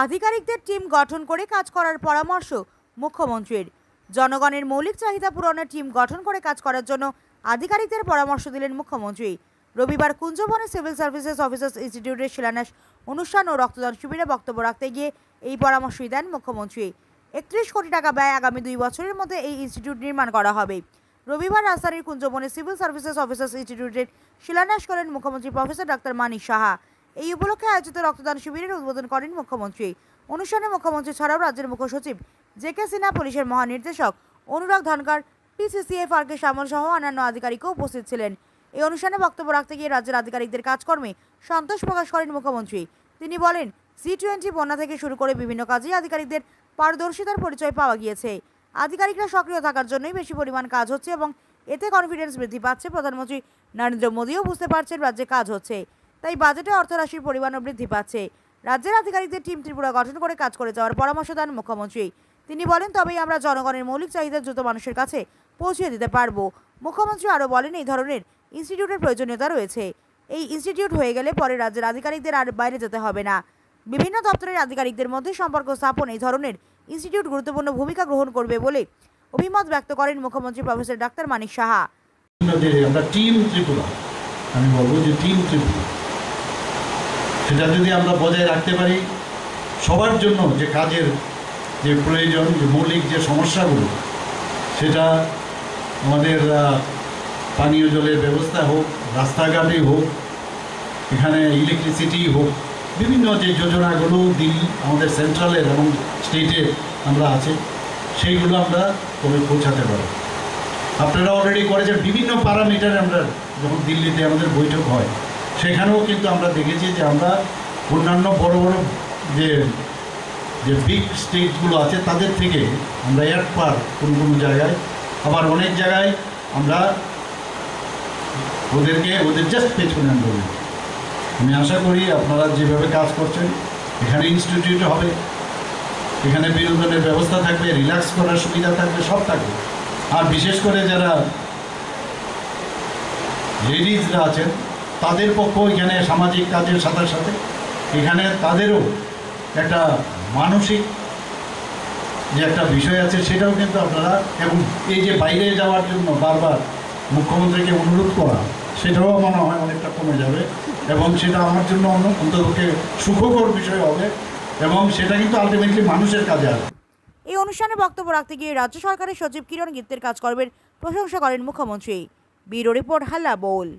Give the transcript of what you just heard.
আধিকারিকদের টিম গঠন করে কাজ করার পরামর্শ মুখ্যমন্ত্রীর। জনগণের মৌলিক চাহিদা পূরণের টিম গঠন করে কাজ করার জন্য আধিকারিকদের পরামর্শ দিলেন মুখ্যমন্ত্রী। রবিবার কুঞ্জবনে সিভিল সার্ভিসেস অফিসার্স ইনস্টিটিউটের শিলান্যাস অনুষ্ঠান ও রক্তদান শিবিরে বক্তব্য রাখতে গিয়ে এই পরামর্শই দেন মুখ্যমন্ত্রী। 31 কোটি টাকা ব্যয় আগামী 2 বছরের মধ্যে এই ইনস্টিটিউট নির্মাণ করা হবে। রবিবার রাজধানীর কুঞ্জবনে সিভিল সার্ভিসেস অফিসার্স ইনস্টিটিউটের শিলান্যাস করেন মুখ্যমন্ত্রী প্রফেসর ডক্টর মানিক সাহা। এই উপলক্ষে আয়োজিত রক্তদান শিবিরের উদ্বোধন করেন মুখ্যমন্ত্রী। অনুষ্ঠানে মুখ্যমন্ত্রী ছাড়াও রাজ্যের মুখ্য সচিব জে.কে. সিনহা, পুলিশের মহানির্দেশক অনুরাগ ধনকর, PCCF-RK সামল সহ অন্যান্য আধিকারিকও উপস্থিত ছিলেন। এই অনুষ্ঠানে বক্তব্য রাখতে গিয়ে রাজ্যের আধিকারিকদের কাজকর্মে সন্তোষ প্রকাশ করেন মুখ্যমন্ত্রী। তিনি বলেন, C20 বন্যা থেকে শুরু করে বিভিন্ন কাজেই আধিকারিকদের পারদর্শিতার পরিচয় পাওয়া গিয়েছে। আধিকারিকরা সক্রিয় থাকার জন্যই বেশি পরিমাণ কাজ হচ্ছে এবং এতে কনফিডেন্স বৃদ্ধি পাচ্ছে। প্রধানমন্ত্রী নরেন্দ্র মোদীও বুঝতে পারছেন রাজ্যে কাজ হচ্ছে, তাই বাজেটে অর্থরাশির পরিমাণও বৃদ্ধি পাচ্ছে। রাজ্যের আধিকারিকদের টিম ত্রিপুরা গঠন করে কাজ করে যাওয়ার পরামর্শ দেন মুখ্যমন্ত্রী। তিনি বলেন, তবেই আমরা জনগণের মৌলিক চাহিদা দ্রুত মানুষের কাছে পৌঁছে দিতে পারব। মুখ্যমন্ত্রী আরও বলেন, এই ধরনের ইনস্টিটিউটের প্রয়োজনীয়তা রয়েছে। এই ইনস্টিটিউট হয়ে গেলে পরে রাজ্যের আধিকারিকদের আর বাইরে যেতে হবে না। বিভিন্ন দপ্তরের আধিকারিকদের মধ্যে সম্পর্ক স্থাপন এই ধরনের ইনস্টিটিউট গুরুত্বপূর্ণ ভূমিকা গ্রহণ করবে বলে অভিমত ব্যক্ত করেন মুখ্যমন্ত্রী প্রফেসর ডক্টর মানিক সাহা। আমরা টিম ত্রিপুরা, আমি বলবো যে টিম ত্রিপুরা, সেটা যদি আমরা বজায় রাখতে পারি, সবার জন্য যে কাজের যে প্রয়োজন, যে মৌলিক যে সমস্যাগুলো, সেটা আমাদের পানীয় জলের ব্যবস্থা হোক, রাস্তাঘাটে হোক, এখানে ইলেকট্রিসিটি হোক, বিভিন্ন যে যোজনাগুলো দিল্লি আমাদের সেন্ট্রালের এবং স্টেটের আমরা আছে, সেইগুলো আমরা তবে পৌঁছাতে পারি। আপনারা অলরেডি করেছেন বিভিন্ন প্যারামিটারে। আমরা যখন দিল্লিতে আমাদের বৈঠক হয়, সেখানেও কিন্তু আমরা দেখেছি যে আমরা অন্যান্য বড় বড় যে বিগ স্টেটগুলো আছে তাদের থেকে আমরা এক পার কোনো জায়গায়, আবার অনেক জায়গায় আমরা ওদের জাস্ট পেছনে আমরা। আমি আশা করি আপনারা যেভাবে কাজ করছেন, এখানে ইনস্টিটিউট হবে, এখানে বিনোদনের ব্যবস্থা থাকবে, রিল্যাক্স করার সুবিধা থাকবে, সব থাকবে। আর বিশেষ করে যারা লেডিজরা আছেন, তাদের পক্ষেও এখানে সামাজিক কাজের সাথে সাথে এখানে তাদেরও একটা মানসিক যে একটা বিষয় আছে, সেটাও কিন্তু আপনারা, এবং এই যে বাইরে যাওয়ার জন্য বারবার মুখ্যমন্ত্রীকে অনুরোধ করা, সেটাও মনে হয় অনেকটা কমে যাবে, এবং সেটা আমার জন্য অন্ততপক্ষে সুখকর বিষয় হবে, এবং সেটা কিন্তু আলটিমেটলি মানুষের কাজে আসবে। এই অনুষ্ঠানে বক্তব্য রাখতে গিয়ে রাজ্য সরকারের সচিব কিরণ গিত্তের কাজকর্মের প্রশংসা করেন মুখ্যমন্ত্রী। ব্যুরো রিপোর্ট, হাল্লা বোল।